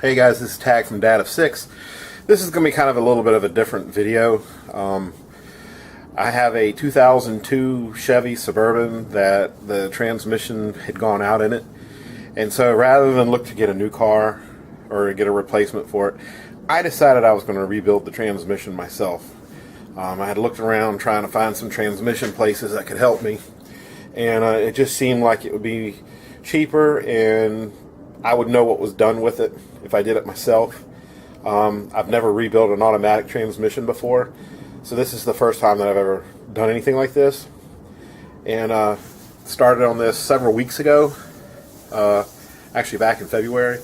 Hey guys, this is Tag from Dad of 6. This is going to be kind of a little bit of a different video. I have a 2002 Chevy Suburban that the transmission had gone out in it. And so rather than look to get a new car or get a replacement for it, I decided I was going to rebuild the transmission myself. I had looked around trying to find some transmission places that could help me. And it just seemed like it would be cheaper and I would know what was done with it if I did it myself. I've never rebuilt an automatic transmission before, so this is the first time that I've ever done anything like this. And started on this several weeks ago, actually back in February,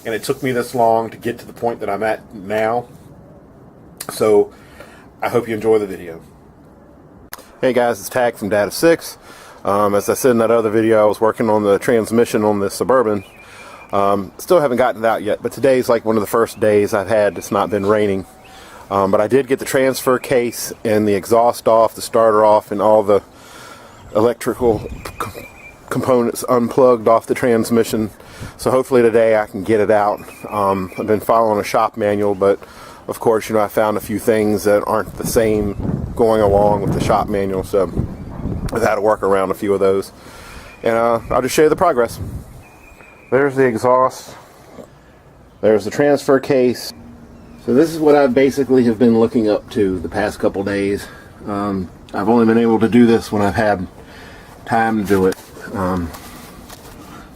and it took me this long to get to the point that I'm at now. So I hope you enjoy the video. Hey guys, it's Tag from Dad of 6. As I said in that other video, I was working on the transmission on the Suburban. Still haven't gotten it out yet, but today's like one of the first days I've had it's not been raining. But I did get the transfer case and the exhaust off, the starter off, and all the electrical components unplugged off the transmission. So hopefully today I can get it out. I've been following a shop manual, but of course, you know, I found a few things that aren't the same going along with the shop manual, so I've had to work around a few of those. And I'll just show you the progress. There's the exhaust. There's the transfer case. So this is what I basically have been looking up to the past couple days. I've only been able to do this when I've had time to do it.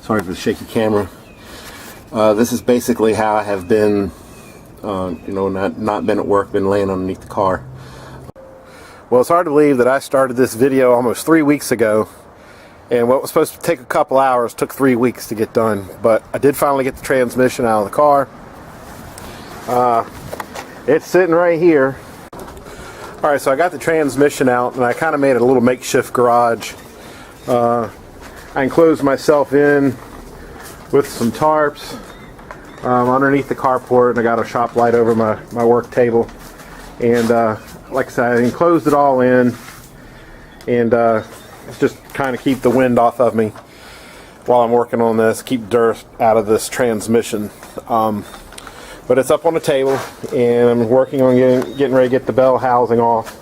Sorry for the shaky camera. This is basically how I have been, not been at work, been laying underneath the car. Well, it's hard to believe that I started this video almost 3 weeks ago. And what was supposed to take a couple hours took 3 weeks to get done. But I did finally get the transmission out of the car. It's sitting right here. Alright, so I got the transmission out and I kind of made a little makeshift garage. I enclosed myself in with some tarps underneath the carport, and I got a shop light over my work table. And like I said, I enclosed it all in. And just kind of keep the wind off of me while I'm working on this, keep dirt out of this transmission. But it's up on the table and I'm working on getting ready to get the bell housing off.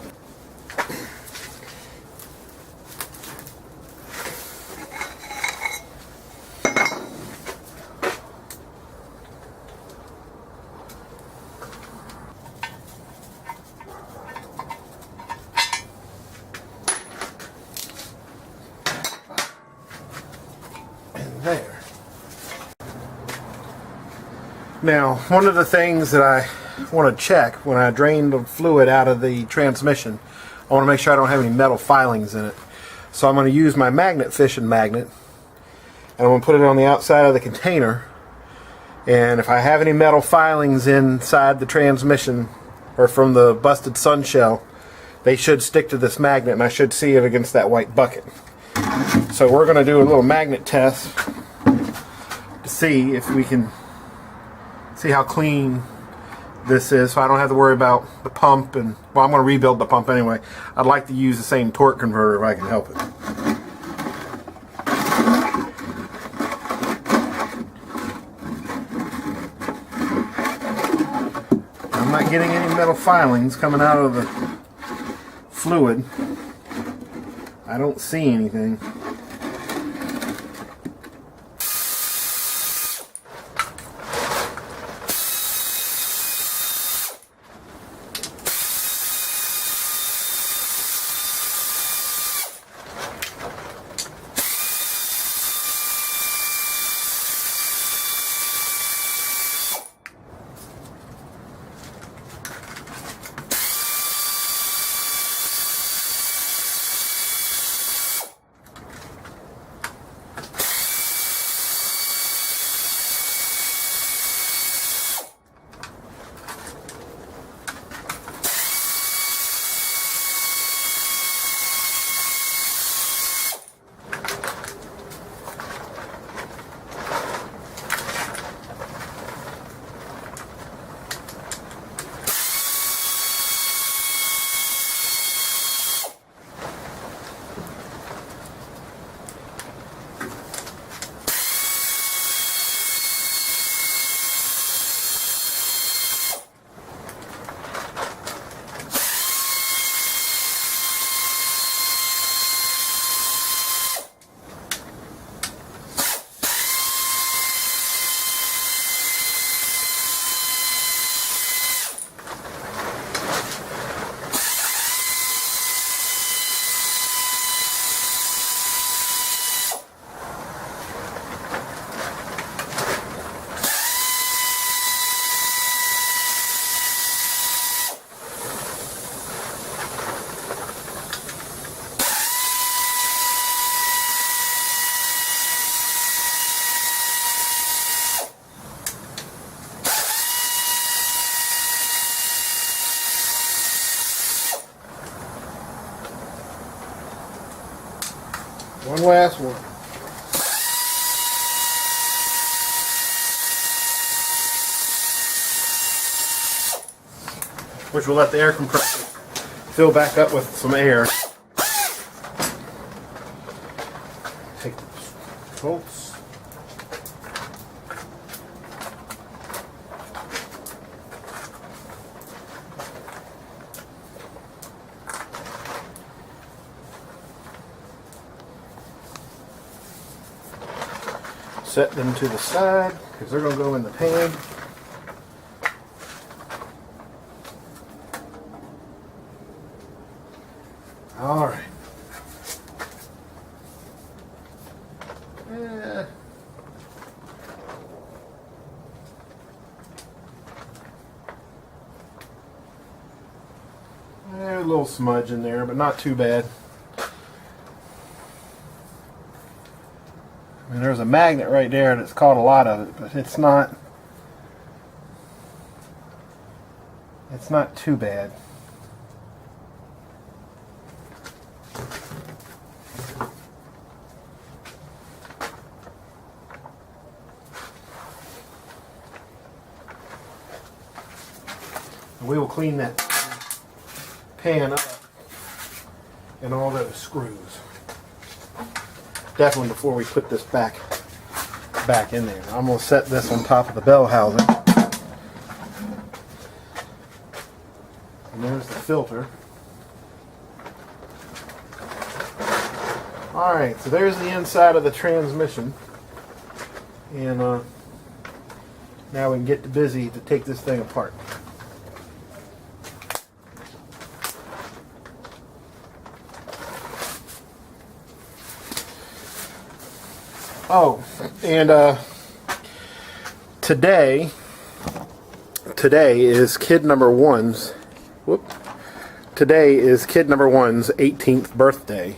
There. Now, one of the things that I want to check when I drain the fluid out of the transmission, I want to make sure I don't have any metal filings in it. So I'm going to use my magnet fishing magnet, and I'm going to put it on the outside of the container. And if I have any metal filings inside the transmission or from the busted sun shell, they should stick to this magnet, and I should see it against that white bucket. So we're going to do a little magnet test to see if we can see how clean this is, so I don't have to worry about the pump. And well, I'm going to rebuild the pump anyway. I'd like to use the same torque converter if I can help it. I'm not getting any metal filings coming out of the fluid. I don't see anything. One last one. Which will let the air compressor fill back up with some air. Take the bolts. Set them to the side because they're going to go in the pan. All right. A little smudge in there, but not too bad. I mean, there's a magnet right there that's caught a lot of it, but it's not too bad. We will clean that pan up and all those screws. Definitely before we put this back in there. I'm going to set this on top of the bell housing. And there's the filter. Alright, so there's the inside of the transmission. And now we can get busy to take this thing apart. Oh, and today is kid number one's 18th birthday.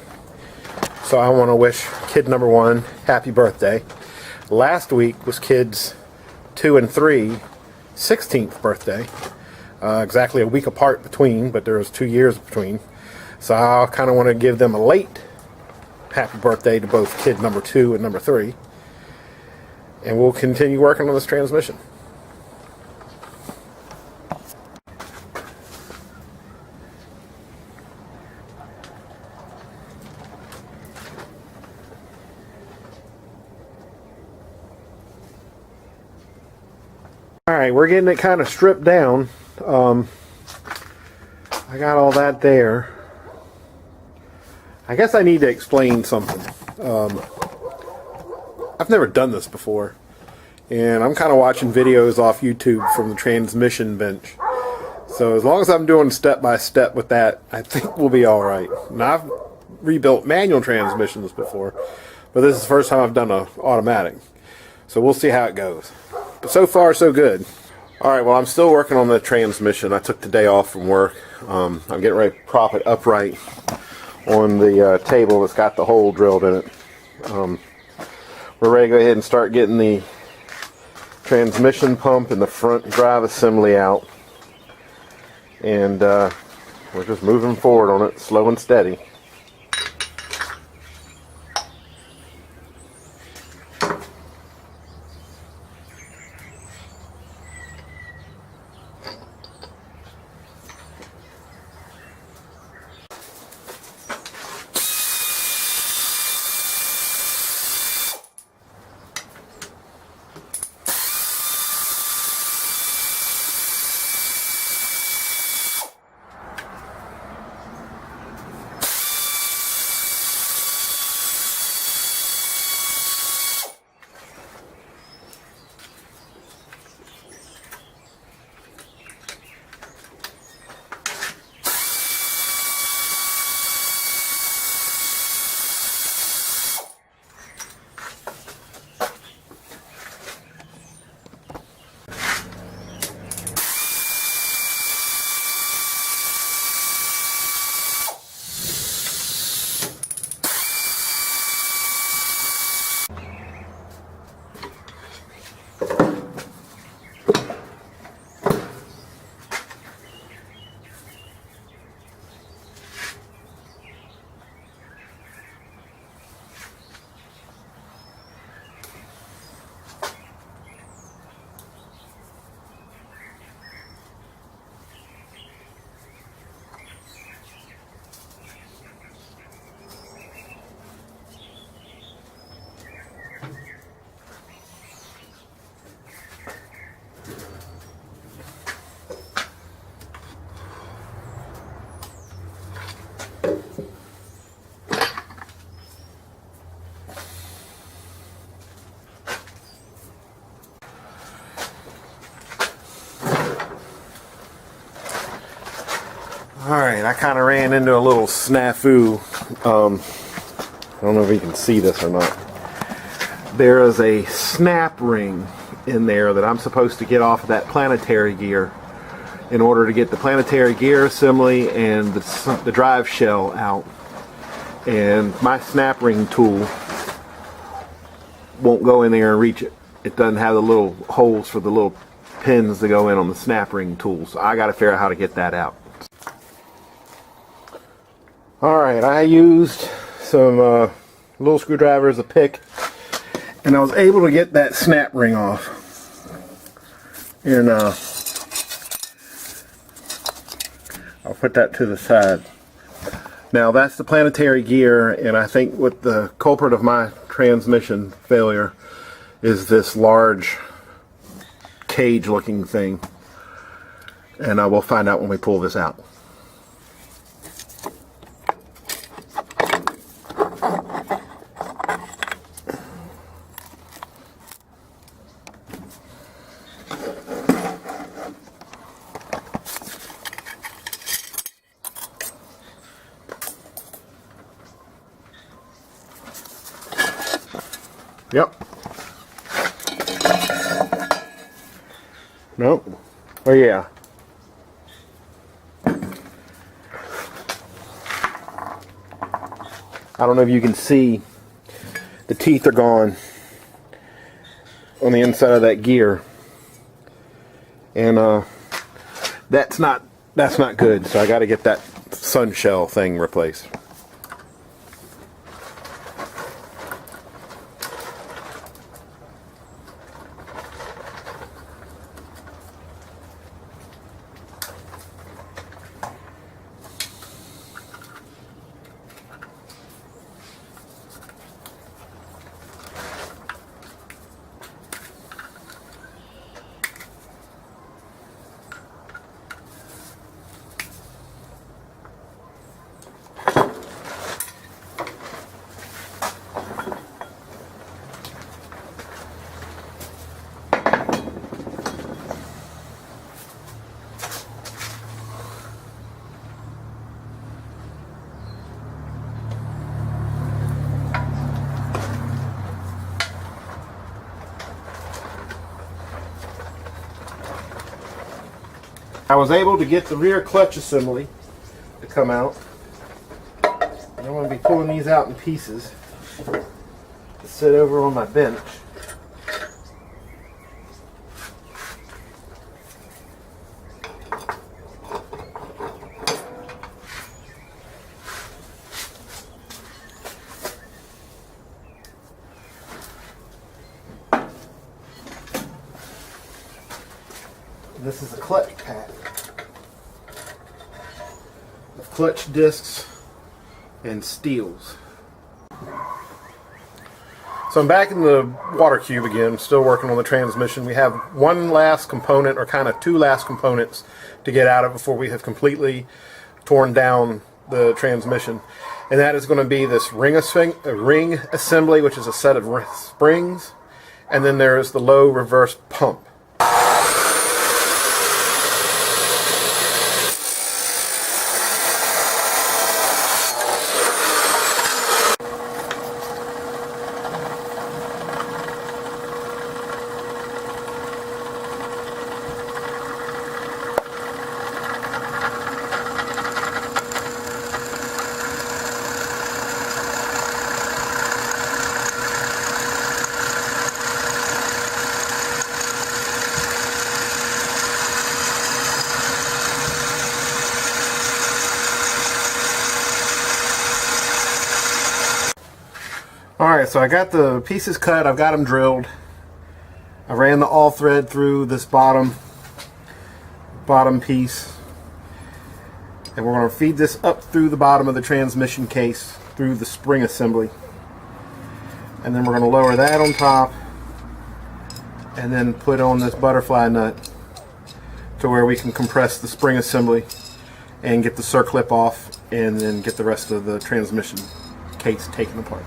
So I want to wish kid number one happy birthday. Last week was kids 2 and 3 16th birthday. Exactly a week apart between, but there was 2 years between. So I kind of want to give them a late happy birthday to both kid number 2 and number 3. And we'll continue working on this transmission. Alright, we're getting it kind of stripped down. I got all that there. I guess I need to explain something. I've never done this before, and I'm kind of watching videos off YouTube from the transmission bench. So as long as I'm doing step by step with that, I think we'll be alright. Now, I've rebuilt manual transmissions before, but this is the first time I've done an automatic. So we'll see how it goes. But so far, so good. Alright, well, I'm still working on the transmission. I took the day off from work. I'm getting ready to prop it upright on the table that's got the hole drilled in it. We're ready to go ahead and start getting the transmission pump and the front drive assembly out. And we're just moving forward on it, slow and steady. I kind of ran into a little snafu. I don't know if you can see this or not. There is a snap ring in there that I'm supposed to get off of that planetary gear in order to get the planetary gear assembly and the drive shell out. And my snap ring tool won't go in there and reach it. It doesn't have the little holes for the little pins to go in on the snap ring tool. So I got to figure out how to get that out. Alright, I used some little screwdrivers, a pick, and I was able to get that snap ring off. And I'll put that to the side. Now that's the planetary gear, and I think what the culprit of my transmission failure is this large cage looking thing. And we'll find out when we pull this out. Yep. Nope. Oh yeah. I don't know if you can see, the teeth are gone on the inside of that gear, and that's not good. So I got to get that sun shell thing replaced. I was able to get the rear clutch assembly to come out. And I'm going to be pulling these out in pieces to sit over on my bench. This is a clutch pack of clutch discs and steels. So I'm back in the water cube again, still working on the transmission. We have one last component, or kind of two last components, to get out of before we have completely torn down the transmission. And that is going to be this ring assembly, which is a set of springs, and then there is the low reverse pump. Alright, so I got the pieces cut, I've got them drilled. I ran the all thread through this bottom piece. And we're going to feed this up through the bottom of the transmission case, through the spring assembly. And then we're going to lower that on top, and then put on this butterfly nut to where we can compress the spring assembly and get the circlip off, and then get the rest of the transmission case taken apart.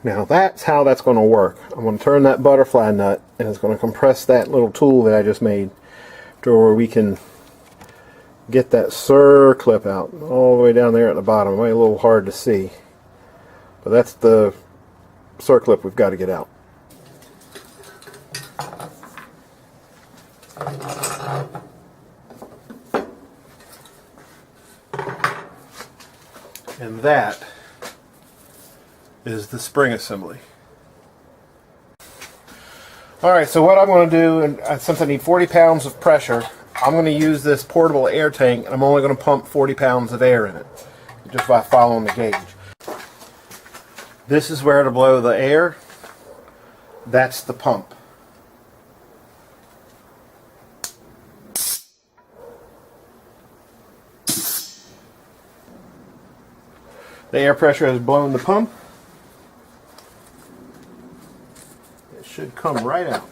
Now that's how that's going to work. I'm going to turn that butterfly nut, and it's going to compress that little tool that I just made to where we can get that circlip out all the way down there at the bottom. It might be a little hard to see, but that's the circlip we've got to get out. And that is the spring assembly. Alright, so what I'm going to do, and since I need 40 pounds of pressure, I'm going to use this portable air tank, and I'm only going to pump 40 pounds of air in it, just by following the gauge. This is where to blow the air. That's the pump. The air pressure has blown the pump. It should come right out.